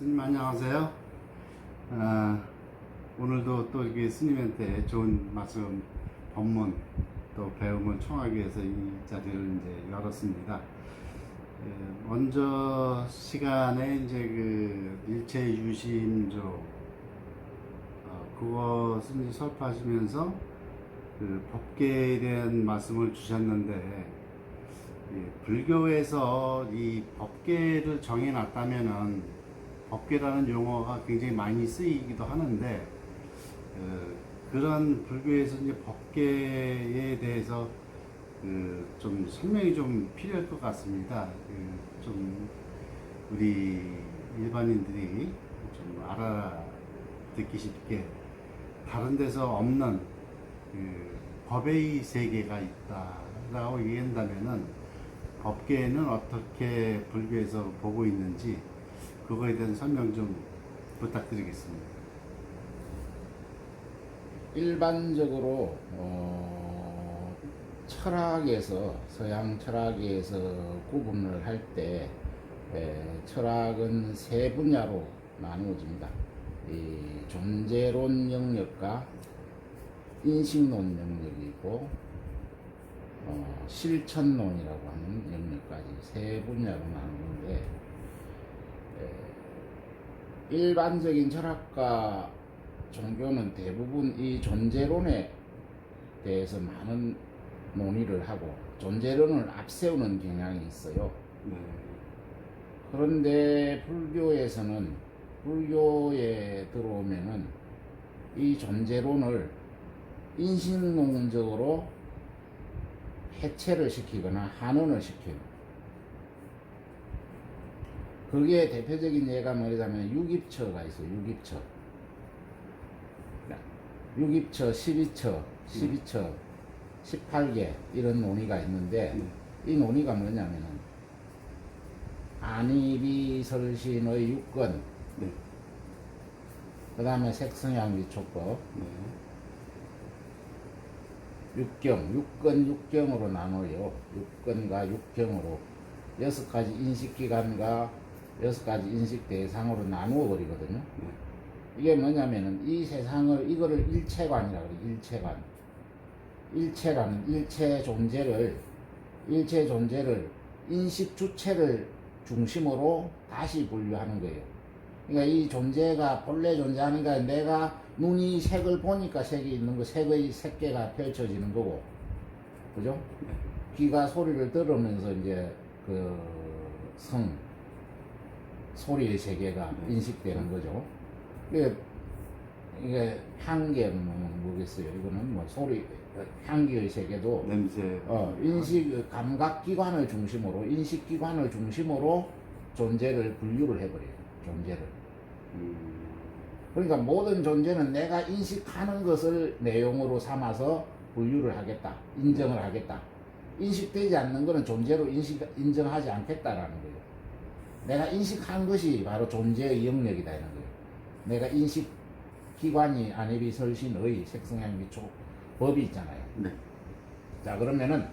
스님 안녕하세요. 오늘도 또 이렇게 스님한테 좋은 말씀, 법문 또 배움을 청하기 위해서 이 자리를 이제 열었습니다. 먼저 시간에 이제 그 일체 유심조 그것을 이제 설파하시면서 그 법계에 대한 말씀을 주셨는데, 불교에서 이 법계를 정해놨다면은 법계라는 용어가 굉장히 많이 쓰이기도 하는데, 그런 불교에서 이제 법계에 대해서 좀 설명이 좀 필요할 것 같습니다. 좀 우리 일반인들이 좀 알아듣기 쉽게, 다른 데서 없는 법의 세계가 있다라고 얘기한다면은 법계는 어떻게 불교에서 보고 있는지 그거에 대한 설명 좀 부탁드리겠습니다. 일반적으로 철학에서, 서양 철학에서 구분을 할 때 철학은 세 분야로 나누어집니다. 이 존재론 영역과 인식론 영역이 있고 실천론이라고 하는 영역까지 세 분야로 나누는데, 일반적인 철학과 종교는 대부분 이 존재론에 대해서 많은 논의를 하고 존재론을 앞세우는 경향이 있어요. 그런데 불교에 들어오면은 이 존재론을 인식론적으로 해체를 시키거나 한원을 시켜요. 그게 대표적인 예가 뭐냐면 유깁처가 있어요. 유깁처 12처 18개 이런 논의가 있는데, 이 논의가 뭐냐면은 안이비설신의 육권, 그 다음에 색성향위촉법, 육경으로 나눠요. 육건과 육경으로 6가지 인식기관과 6가지 인식 대상으로 나누어 버리거든요. 이게 뭐냐면은 이 세상을, 이거를 일체관이라고 그래요. 일체라는 일체 존재를 인식 주체를 중심으로 다시 분류하는 거예요. 그러니까 이 존재가 본래 존재하니까 내가 눈이 색을 보니까 색이 있는 거, 색의 색계가 펼쳐지는 거고, 그죠? 귀가 소리를 들으면서 이제 소리의 세계가 인식되는 거죠. 이게 향기는 뭐겠어요? 이거는 뭐 향기의 세계도 냄새, 감각기관을 중심으로, 인식기관을 중심으로 존재를 분류를 해버려요. 존재를. 그러니까 모든 존재는 내가 인식하는 것을 내용으로 삼아서 분류를 하겠다, 인정을 하겠다. 인식되지 않는 것은 존재로 인정하지 않겠다라는 거예요. 내가 인식한 것이 바로 존재의 영역이다 이런 거예요. 내가 인식기관이 안이비설신의 색성향미촉 법이 있잖아요. 자, 그러면은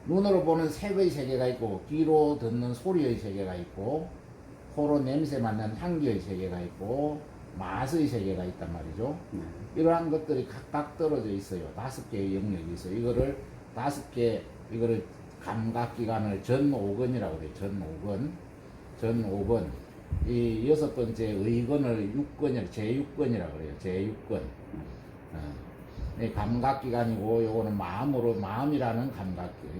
눈으로 보는 색의 세계가 있고, 귀로 듣는 소리의 세계가 있고, 코로 냄새 맡는 향기의 세계가 있고, 맛의 세계가 있단 말이죠. 이러한 것들이 각각 떨어져 있어요. 5개의 영역이 있어요. 이거를 감각기관을 전오건이라고 해요. 전오건. 이 6번째 의건을 제육건이라고 그래요. 제육건. 이 감각기관이고, 요거는 마음이라는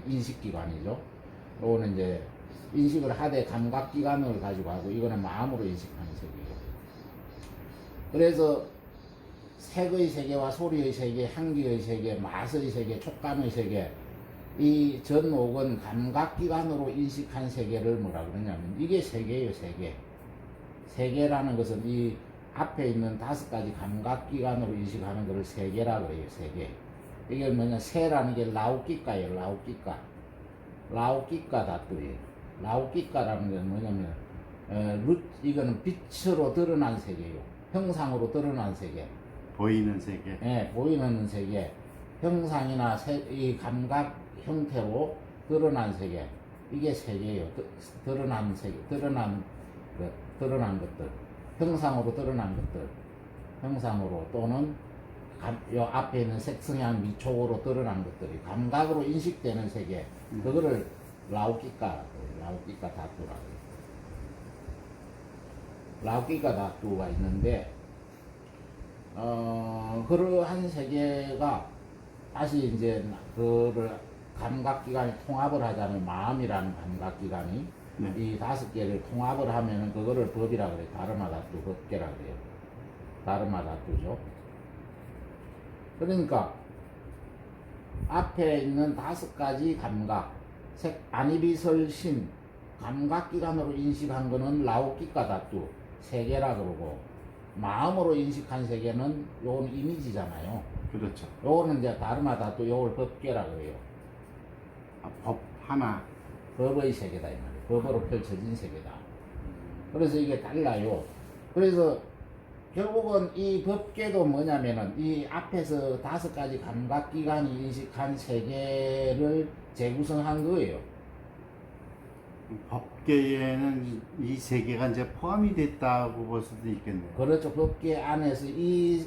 인식기관이죠. 요거는 이제 인식을 하되 감각기관을 가지고 하고, 이거는 마음으로 인식하는 세계예요. 그래서 색의 세계와 소리의 세계, 향기의 세계, 맛의 세계, 촉감의 세계, 이 전옥은 감각기관으로 인식한 세계를 뭐라 그러냐면 이게 세계예요. 세계라는 것은 이 앞에 있는 5가지 감각기관으로 인식하는 것을 세계라고 해요. 세계. 이게 뭐냐, 세라는 게 라우끼까예요. 라우끼까 다투예요. 라우끼까라는 게 뭐냐면 이거는 빛으로 드러난 세계예요. 형상으로 드러난 세계. 보이는 세계. 네, 보이는 세계. 형상이나 이 감각 형태로 드러난 세계. 이게 세계예요. 드러난 세계. 드러난 것들, 형상으로 드러난 것들, 형상으로 또는 요 앞에 있는 색성향 미촉으로 드러난 것들이 감각으로 인식되는 세계, 그거를 라우키카 다투라고 해요. 라우키카 다투가 있는데, 그러한 세계가 다시 이제 그를 감각기관이 통합을 하자면 마음이라는 감각기관이 네. 이 5개를 통합을 하면은 그거를 법이라 그래요. 다르마 다투, 법계라 그래요. 다르마 다투죠. 그러니까 앞에 있는 5가지 감각, 아니비설신 감각기관으로 인식한 거는 라오키카 다투, 세계라 그러고, 마음으로 인식한 세계는 요건 이미지잖아요. 그렇죠. 요거는 이제 다르마 다투, 요걸 법계라 그래요. 법 하나. 법의 세계다 이 말이에요. 법으로 펼쳐진 세계다. 그래서 이게 달라요. 그래서 결국은 이 법계도 뭐냐면은 이 앞에서 5가지 감각기관이 인식한 세계를 재구성한 거예요. 법계에는 이 세계가 이제 포함이 됐다고 볼 수도 있겠네요. 그렇죠. 법계 안에서 이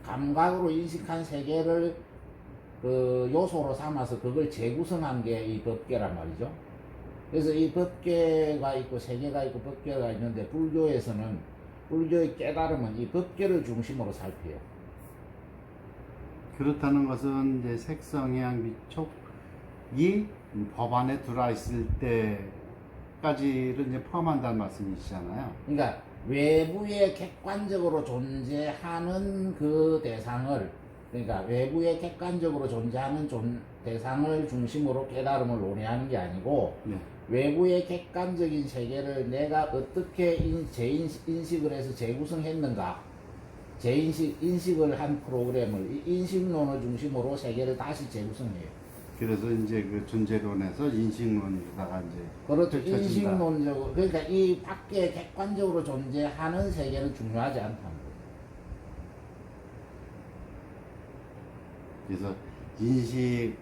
감각으로 인식한 세계를 그 요소로 삼아서 그걸 재구성한 게 이 법계란 말이죠. 그래서 이 법계가 있고 세계가 있고 법계가 있는데 불교에서는 불교의 깨달음은 이 법계를 중심으로 살펴요. 그렇다는 것은 이제 색성향 미촉이 법 안에 들어와 있을 때까지를 이제 포함한다는 말씀이시잖아요. 그러니까 외부에 객관적으로 존재하는 그 대상을, 그러니까 외부에 객관적으로 존재하는 대상을 중심으로 깨달음을 논의하는 게 아니고, 네. 외부의 객관적인 세계를 내가 어떻게 인식을 해서 재구성했는가, 인식을 한 프로그램을, 이 인식론을 중심으로 세계를 다시 재구성해요. 그래서 이제 그 존재론에서 인식론에다가 이제 그렇죠. 펼쳐진다. 인식론적으로, 그러니까 이 밖에 객관적으로 존재하는 세계는 중요하지 않다는 거예요. 그래서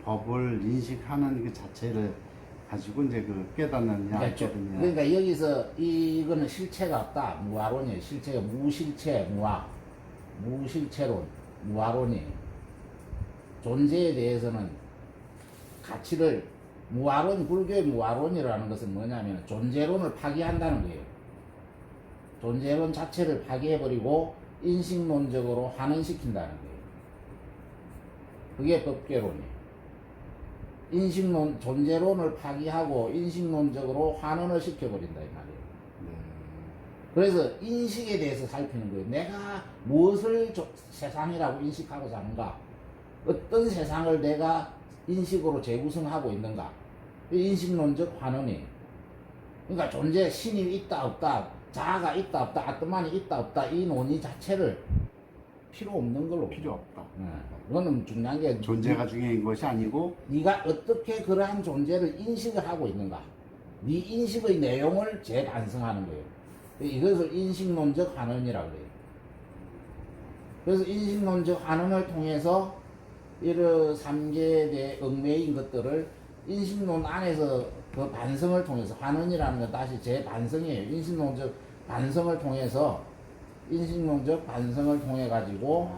법을 인식하는 그 자체를 가지고 이제 그 깨닫는 양거든요. 그러니까 여기서 이거는 실체가 없다. 무아론이에요. 실체가 무실체, 무실체론, 무아론이에요. 존재에 대해서는 가치를, 불교의 무아론이라는 것은 뭐냐면 존재론을 파기한다는 거예요. 존재론 자체를 파기해버리고 인식론적으로 환원시킨다는 거예요. 그게 법계론이에요. 존재론을 파기하고 인식론적으로 환원을 시켜버린다 이 말이에요. 그래서 인식에 대해서 살피는 거예요. 내가 무엇을 세상이라고 인식하고 사는가, 어떤 세상을 내가 인식으로 재구성하고 있는가, 인식론적 환원이에요. 그러니까 존재, 신이 있다 없다, 자아가 있다 없다, 아트만이 있다 없다, 이 논의 자체를 필요 없는 걸로 필요 없다. 그거는 중요한 게 존재가 중요한 것이 아니고 네가 어떻게 그러한 존재를 인식을 하고 있는가, 네 인식의 내용을 재반성하는 거예요. 이것을 인식론적 환원이라고 해요. 그래서 인식론적 환원을 통해서 이런 3계에 대해 얽매인 것들을 인식론 안에서 그 반성을 통해서, 환원이라는 건 다시 재반성이에요. 인식론적 반성을 통해서, 인식론적 반성을 통해 가지고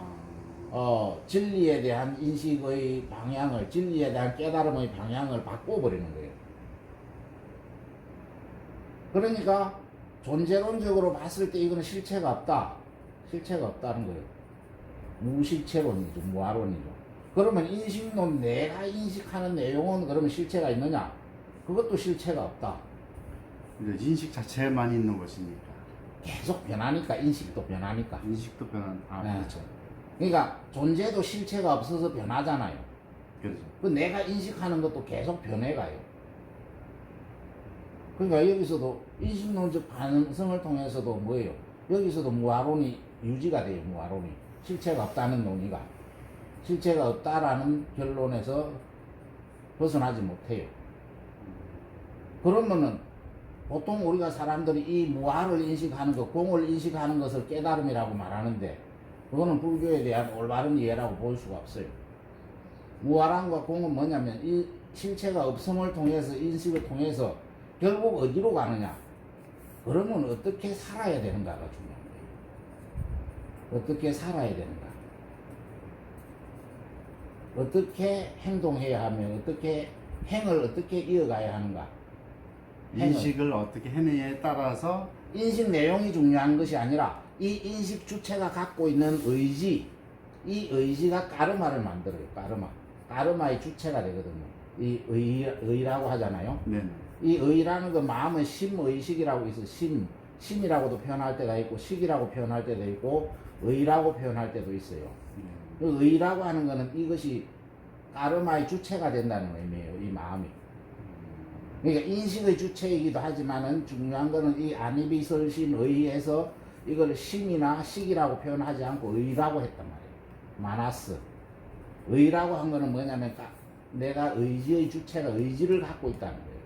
진리에 대한 인식의 방향을, 진리에 대한 깨달음의 방향을 바꿔버리는 거예요. 그러니까 존재론적으로 봤을 때 이거는 실체가 없다. 실체가 없다는 거예요. 무실체론이죠. 무아론이죠. 그러면 인식론, 내가 인식하는 내용은 그러면 실체가 있느냐? 그것도 실체가 없다. 이제 인식 자체만 있는 것이니까. 계속 변하니까, 인식도 변하니까. 인식도 변한. 네. 그렇죠. 그러니까 존재도 실체가 없어서 변하잖아요. 그렇죠. 그 내가 인식하는 것도 계속 변해가요. 그러니까 여기서도 인식론적 반성을 통해서도 뭐예요? 여기서도 무아론이 유지가 돼요. 무아론이 실체가 없다는 논의가, 실체가 없다라는 결론에서 벗어나지 못해요. 그러면은 보통 우리가 사람들이 이 무아를 인식하는 것, 공을 인식하는 것을 깨달음이라고 말하는데, 그거는 불교에 대한 올바른 이해라고 볼 수가 없어요. 무아랑과 공은 뭐냐면 이 실체가 없음을 통해서, 인식을 통해서 결국 어디로 가느냐? 그러면 어떻게 살아야 되는가가 중요한 거예요. 어떻게 살아야 되는가. 어떻게 행동해야 하며 어떻게 행을 어떻게 이어가야 하는가. 인식을 어떻게 해내냐에 따라서 인식 내용이 중요한 것이 아니라 이 인식 주체가 갖고 있는 의지, 이 의지가 까르마를 만들어요. 까르마의 주체가 되거든요. 이 의라고 하잖아요. 네. 이 의라는 건 마음의 심의식이라고 있어. 심이라고도 표현할 때가 있고 식이라고 표현할 때도 있고 의라고 표현할 때도 있어요. 그 의라고 하는 거는 이것이 까르마의 주체가 된다는 의미예요. 이 마음이. 그러니까 인식의 주체이기도 하지만은 중요한 거는 이 아니비설신 의에서 이걸 심이나 식이라고 표현하지 않고 의라고 했단 말이에요. 마나스. 의라고 한 거는 뭐냐면 내가 의지의 주체가 의지를 갖고 있다는 거예요.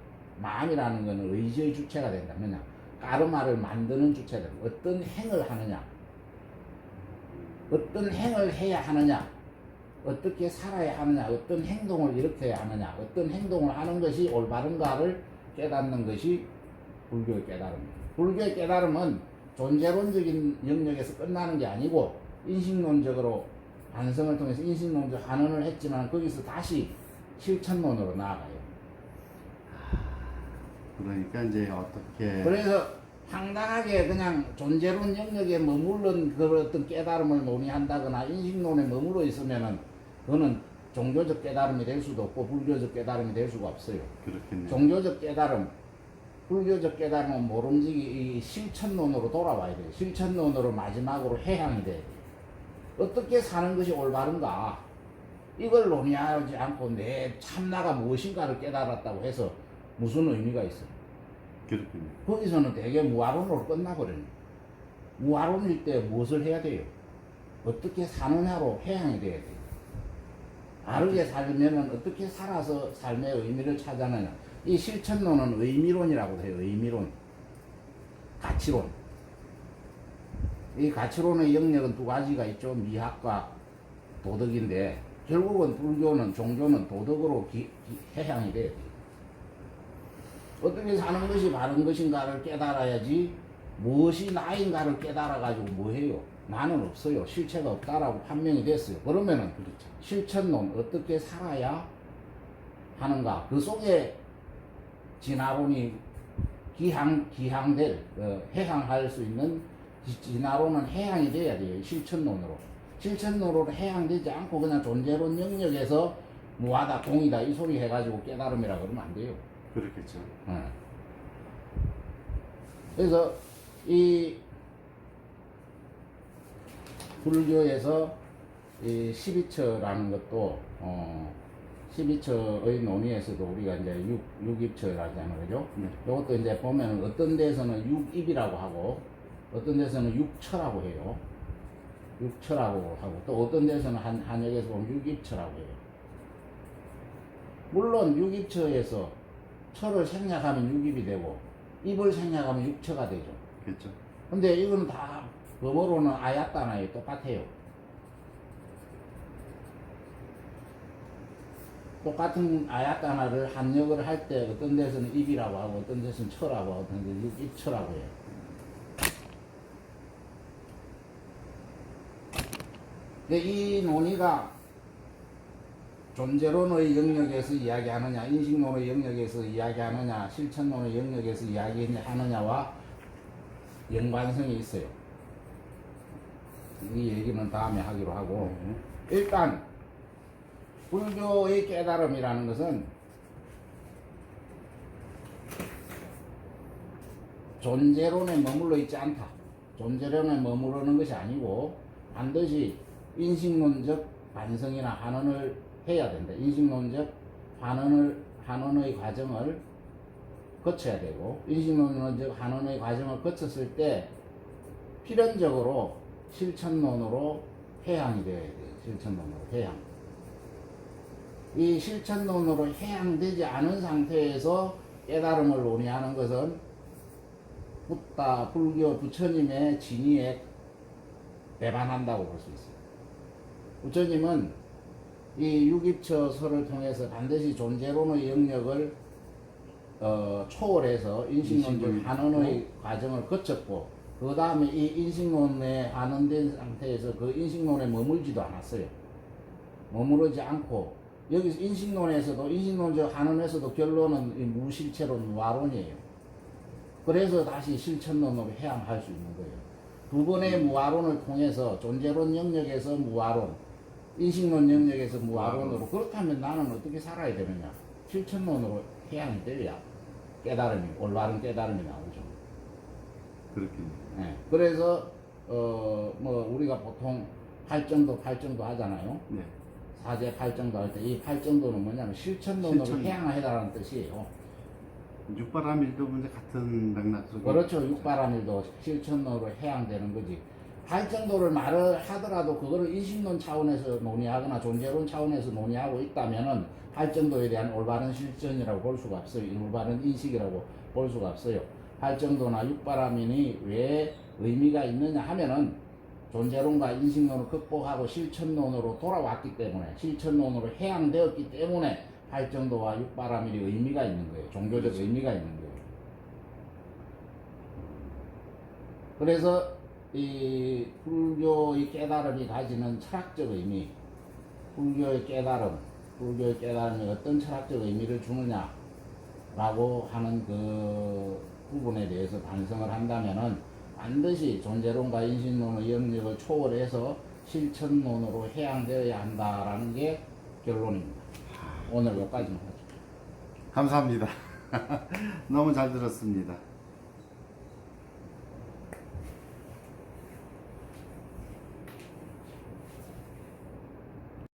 마음이라는 거는 의지의 주체가 된다. 뭐냐? 까르마를 만드는 주체다. 어떤 행을 하느냐? 어떤 행을 해야 하느냐? 어떻게 살아야 하느냐? 어떤 행동을 일으켜야 하느냐? 어떤 행동을 하는 것이 올바른가를 깨닫는 것이 불교의 깨달음입니다. 불교의 깨달음은 존재론적인 영역에서 끝나는 게 아니고 인식론적으로 반성을 통해서 인식론적 환원을 했지만 거기서 다시 실천론으로 나아가요. 그러니까 이제 어떻게 그래서 황당하게 그냥 존재론 영역에 머무른 그 어떤 깨달음을 논의한다거나 인식론에 머물러 있으면은 그거는 종교적 깨달음이 될 수도 없고 불교적 깨달음이 될 수가 없어요. 그렇겠네요. 종교적 깨달음, 불교적 깨달음은 모름지기 이 실천론으로 돌아와야 돼요. 실천론으로 마지막으로 해향이 돼야 돼요. 어떻게 사는 것이 올바른가? 이걸 논의하지 않고 내 참나가 무엇인가를 깨달았다고 해서 무슨 의미가 있어요? 그렇군요. 거기서는 되게 무아론으로 끝나버려요. 무아론일 때 무엇을 해야 돼요? 어떻게 사느냐로 해양이 돼야 돼요. 바르게 살면은 어떻게 살아서 삶의 의미를 찾아내냐. 이 실천론은 의미론이라고 해요. 의미론. 가치론. 이 가치론의 영역은 두 가지가 있죠. 미학과 도덕인데 결국은 불교는 종교는 도덕으로 해향이 돼야 돼요. 어떻게 사는 것이 바른 것인가를 깨달아야지 무엇이 나인가를 깨달아가지고 뭐해요? 나는 없어요. 실체가 없다라고 판명이 됐어요. 그러면은 그렇죠. 실천론 어떻게 살아야 하는가? 그 속에 진화론이 기항될 해양할 수 있는 진화론은 해양이 돼야 돼요. 실천론으로. 실천론으로 해양되지 않고 그냥 존재론 영역에서 무하다 공이다 이 소리 해가지고 깨달음이라 그러면 안 돼요. 그렇겠죠. 그래서 이 불교에서 이 12처라는 것도 12처의 논의에서도 우리가 이제 6입처라잖아요. 그죠? 네. 이것도 이제 보면 어떤 데서는 6입이라고 하고 어떤 데서는 6처라고 해요. 6처라고 하고 또 어떤 데서는 한역에서 보면 6입처라고 해요. 물론 6입처에서 처를 생략하면 6입이 되고 입을 생략하면 6처가 되죠. 그렇죠. 근데 이건 다 범어로는 아야따나에 똑같아요. 똑같은 아야따나를 한역을 할 때 어떤 데서는 입이라고 하고 어떤 데서는 처라고 하고 어떤 데서는 입처라고 해요. 근데 이 논의가 존재론의 영역에서 이야기하느냐, 인식론의 영역에서 이야기하느냐, 실천론의 영역에서 이야기하느냐와 연관성이 있어요. 이 얘기는 다음에 하기로 하고, 일단 불교의 깨달음이라는 것은 존재론에 머물러 있지 않다. 존재론에 머무르는 것이 아니고 반드시 인식론적 반성이나 환원을 해야 된다. 인식론적 환원의 과정을 거쳐야 되고, 인식론적 환원의 과정을 거쳤을 때 필연적으로 실천론으로 해양이 되어야 돼요. 실천론으로 해양. 이 실천론으로 해양되지 않은 상태에서 깨달음을 논의하는 것은 불교 부처님의 진의에 배반한다고 볼 수 있어요. 부처님은 이 육입처서를 통해서 반드시 존재론의 영역을 초월해서 인식론적 인식론이 한원의 과정을 거쳤고 그 다음에 이 인식론에 한원된 상태에서 그 인식론에 머물지도 않았어요. 머무르지 않고 여기서 인식론에서도 인식론적 한원에서도 결론은 이 무실체론 무아론이에요. 그래서 다시 실천론으로 해양할 수 있는 거예요. 두 번의 무아론을 통해서 존재론 영역에서 무아론, 인식론 영역에서 무아론으로 그렇다면 나는 어떻게 살아야 되느냐? 실천론으로 해양이 되어야 깨달음이 올바른 깨달음이 나오죠. 그렇군요. 네. 그래서 뭐 우리가 보통 팔정도 하잖아요. 네. 사제 팔정도 할 때 이 팔정도는 뭐냐면 실천론으로 실천. 해양해달라는 뜻이에요. 육바라밀도 이제 같은 맥락 속에 그렇죠. 육바라밀도 실천론으로 해양되는 거지. 팔정도를 말을 하더라도 그거를 인식론 차원에서 논의하거나 존재론 차원에서 논의하고 있다면은 팔정도에 대한 올바른 실천이라고 볼 수가 없어요. 올바른 인식이라고 볼 수가 없어요. 팔정도나 육바라밀이 왜 의미가 있느냐 하면은 존재론과 인식론을 극복하고 실천론으로 돌아왔기 때문에 실천론으로 해양되었기 때문에 팔정도와 육바라밀이 의미가 있는 거예요. 종교적 의미가 있는 거예요. 그래서 이 불교의 깨달음이 가지는 철학적 의미, 불교의 깨달음이 어떤 철학적 의미를 주느냐라고 하는 그 부분에 대해서 반성을 한다면은 반드시 존재론과 인식론의 영역을 초월해서 실천론으로 해양되어야 한다라는 게 결론입니다. 오늘 여기까지만 하죠. 감사합니다. 너무 잘 들었습니다.